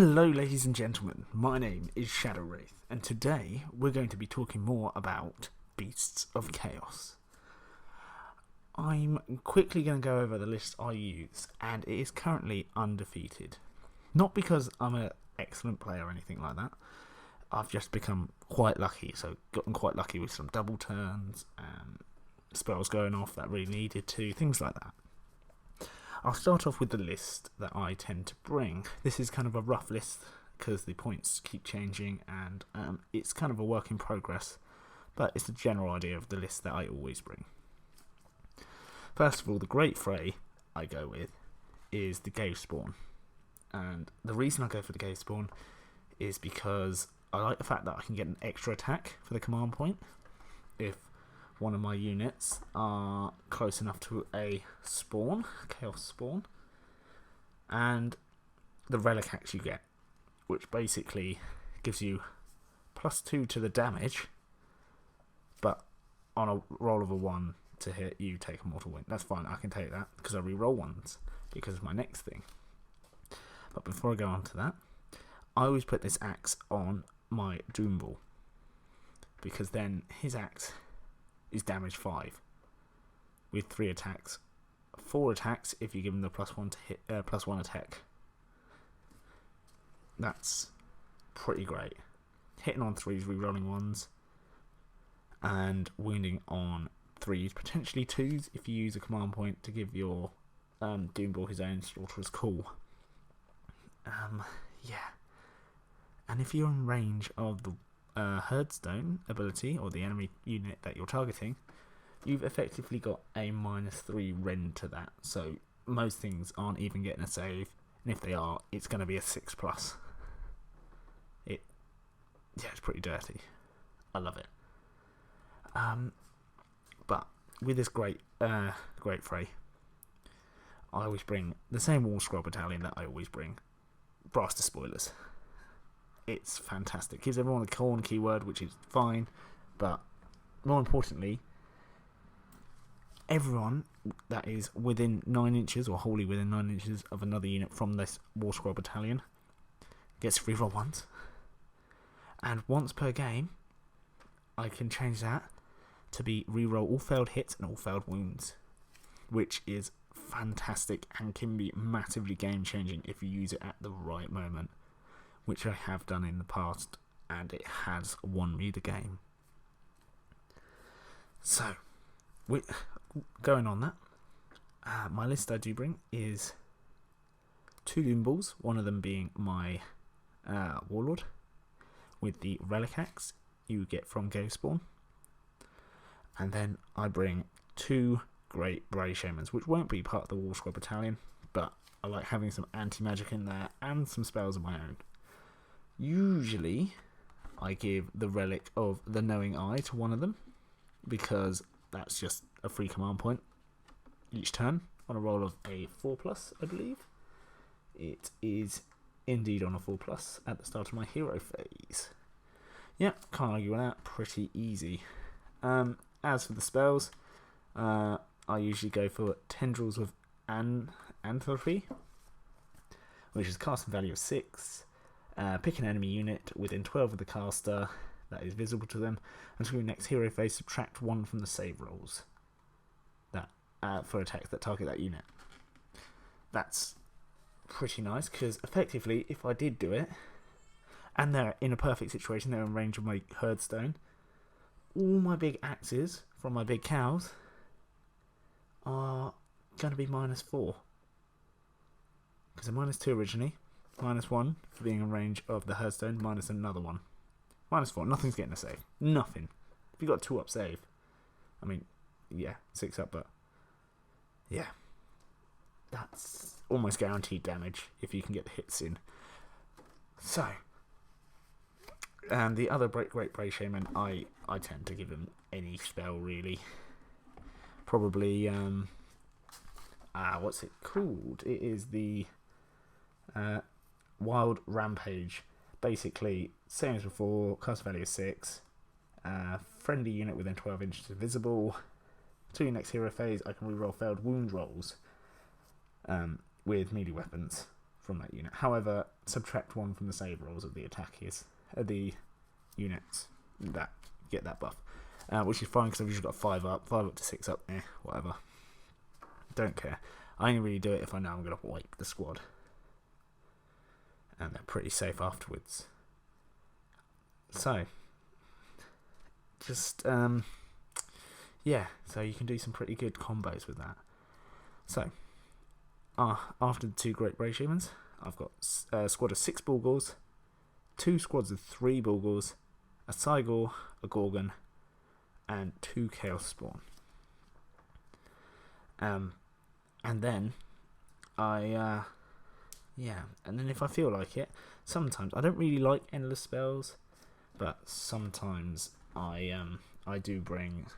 Hello ladies and gentlemen, my name is Shadow Wraith, and today we're going to be talking more about Beasts of Chaos. I'm quickly going to go over the list I use, and it is currently undefeated. Not because I'm an excellent player or anything like that, I've just become quite lucky, so gotten quite lucky with some double turns, and spells going off that really needed to, things like that. I'll start off with the list that I tend to bring. This is kind of a rough list because the points keep changing and it's kind of a work in progress, but it's the general idea of the list that I always bring. First of all, the Great Fray I go with is the Gave Spawn, and the reason I go for the Gave Spawn is because I like the fact that I can get an extra attack for the command point if one of my units are close enough to a spawn, chaos spawn, and the relic axe you get, which basically gives you +2 to the damage, but on a roll of a 1 to hit, you take a mortal wound. That's fine, I can take that because I re-roll ones because of my next thing. But before I go on to that, I always put this axe on my Doom Ball because then his axe is damage 5 with 3 attacks, 4 attacks if you give him the +1 to hit, +1 attack. That's pretty great. Hitting on 3s, re-rolling 1s, and wounding on 3s, potentially 2s if you use a command point to give your Doom Ball his own slaughterer's call. Yeah. And if you're in range of the Herdstone ability, or the enemy unit that you're targeting, you've effectively got a -3 rend to that, so most things aren't even getting a save, and if they are, it's going to be a 6+. It's pretty dirty. I love it. But with this great Fray, I always bring the same Wall Scroll Battalion that I always bring, Braster Spoilers. It's fantastic. Gives everyone a corn keyword, which is fine, but more importantly, everyone that is within 9 inches or wholly within 9 inches of another unit from this War Scroll Battalion gets free roll once, and once per game I can change that to be reroll all failed hits and all failed wounds, which is fantastic and can be massively game changing if you use it at the right moment, which I have done in the past, and it has won me the game. So, going on that, my list I do bring is 2 Doom Balls, one of them being my Warlord, with the relic axe you get from Gave Spawn, and then I bring 2 Great Bray Shamans, which won't be part of the War Scroll Battalion, but I like having some anti-magic in there and some spells of my own. Usually, I give the relic of the Knowing Eye to one of them, because that's just a free command point each turn on a roll of a 4+, I believe. It is indeed on a 4+ at the start of my hero phase. Yeah, can't argue with that, pretty easy. As for the spells, I usually go for Tendrils of Anthropy, which is casting value of 6. Pick an enemy unit within 12 of the caster that is visible to them until your next hero phase. Subtract 1 from the save rolls that for attacks that target that unit. That's pretty nice because effectively, if I did do it and they're in a perfect situation, they're in range of my Herdstone, all my big axes from my big cows are going to be -4 because they're -2 originally. -1 for being in range of the Herdstone, minus another one. -4, nothing's getting a save. Nothing. If you've got a 2-up save, I mean, yeah, 6 up, but yeah. That's almost guaranteed damage if you can get the hits in. So, and the other Great Bray Shaman, I tend to give him any spell, really. Probably, what's it called? It is the Wild Rampage. Basically, same as before, cast value of 6, friendly unit within 12 inches visible. To your next hero phase, I can reroll failed wound rolls with melee weapons from that unit. However, subtract 1 from the save rolls of the attackers, the units that get that buff, which is fine because I've usually got 5 up to 6 up. Whatever. Don't care. I only really do it if I know I'm going to wipe the squad, and they're pretty safe afterwards. So, just yeah. So you can do some pretty good combos with that. So, after the 2 Great Bray Humans, I've got a squad of 6 Bulgurs, 2 squads of 3 Bulgurs, a Sigmar, a Gorgon, and 2 Chaos Spawn. And then and then if I feel like it, sometimes I don't really like endless spells, but sometimes I do bring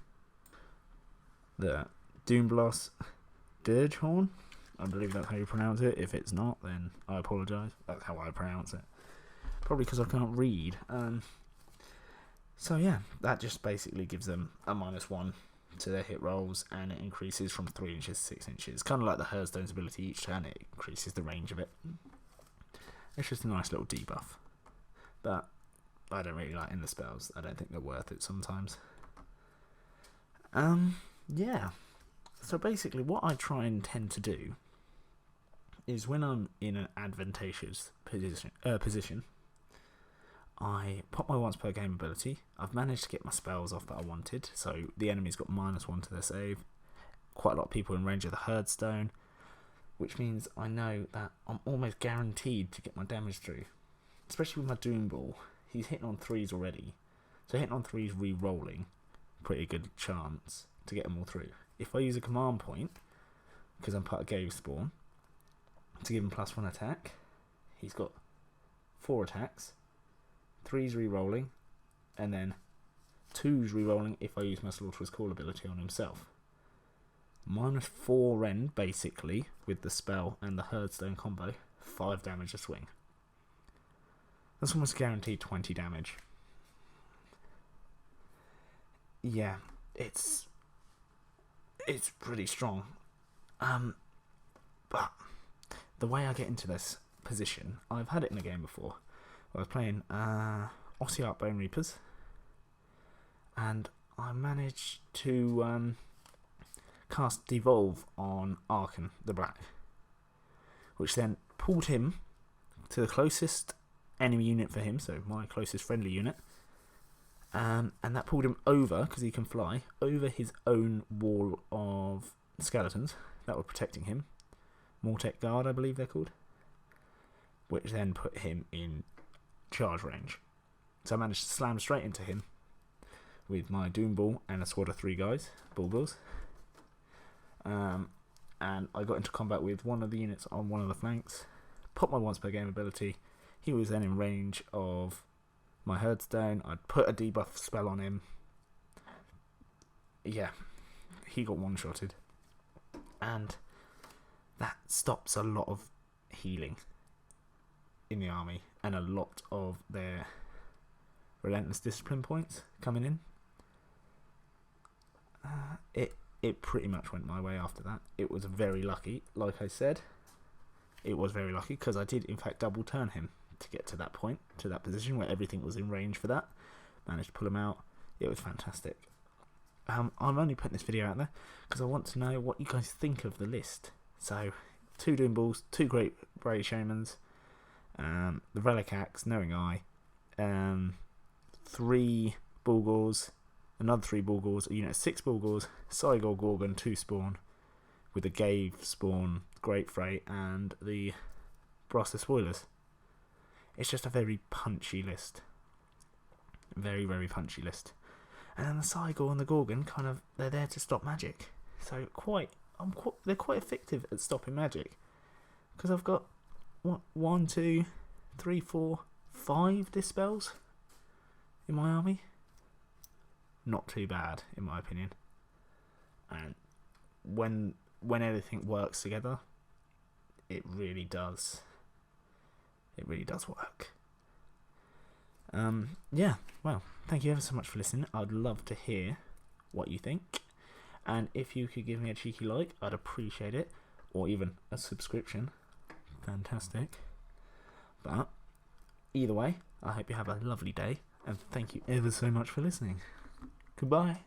the Doomblast Dirgehorn. I believe that's how you pronounce it. If it's not, then I apologise. That's how I pronounce it. Probably because I can't read. So yeah, that just basically gives them a -1 to their hit rolls, and it increases from 3 inches to 6 inches. Kind of like the Hearthstone's ability. Each turn it increases the range of it. It's just a nice little debuff. But I don't really like endless spells. I don't think they're worth it sometimes. Yeah. So basically what I try and tend to do is when I'm in an advantageous position, I pop my once per game ability. I've managed to get my spells off that I wanted, so the enemy's got -1 to their save. Quite a lot of people in range of the Hearthstone, which means I know that I'm almost guaranteed to get my damage through. Especially with my Doom Ball. He's hitting on 3s already, so hitting on 3s re-rolling, pretty good chance to get them all through. If I use a command point, because I'm part of Gave Spawn, to give him +1 attack, he's got 4 attacks, 3s re-rolling, and then 2s re-rolling if I use my Slaughterer's Call ability on himself. -4 rend, basically, with the spell and the Hearthstone combo, 5 damage a swing. That's almost guaranteed 20 damage. Yeah, it's pretty strong. But the way I get into this position, I've had it in a game before. I was playing Ossiarch Bone Reapers, and I managed to cast Devolve on Arkan the Black, which then pulled him to the closest enemy unit for him, so my closest friendly unit, and that pulled him over, because he can fly, over his own wall of skeletons that were protecting him. Mortek Guard, I believe they're called, which then put him in charge range. So I managed to slam straight into him with my Doom Ball and a squad of 3 guys, Bulgurs. And I got into combat with one of the units on one of the flanks, popped my once per game ability. He was then in range of my Hearthstone. I'd put a debuff spell on him. Yeah, he got one-shotted. And that stops a lot of healing in the army, and a lot of their relentless discipline points coming in. It pretty much went my way after that. It was very lucky, like I said. It was very lucky, because I did in fact double turn him to get to that point, to that position where everything was in range for that. Managed to pull him out. It was fantastic. I'm only putting this video out there because I want to know what you guys think of the list. So, 2 Doom Balls, 2 Great Bray Shamans, the Relic Axe, Knowing Eye, 3 Bulgurs, another 3 Bulgurs, a unit of 6 Bulgurs, Sigmar, Gorgon, 2 Spawn, with a Gave Spawn, Great Fray, and the Brass Spoilers. It's just a very punchy list. Very, very punchy list. And then the Sigmar and the Gorgon, they're there to stop magic. So they're quite effective at stopping magic. Because I've got, 1, 2, 3, 4, 5 dispels in my army. Not too bad, in my opinion. And when everything works together, it really does. It really does work. Yeah, well, thank you ever so much for listening. I'd love to hear what you think. And if you could give me a cheeky like, I'd appreciate it. Or even a subscription. fantastic. But either way, I hope you have a lovely day, and thank you ever so much for listening. Goodbye.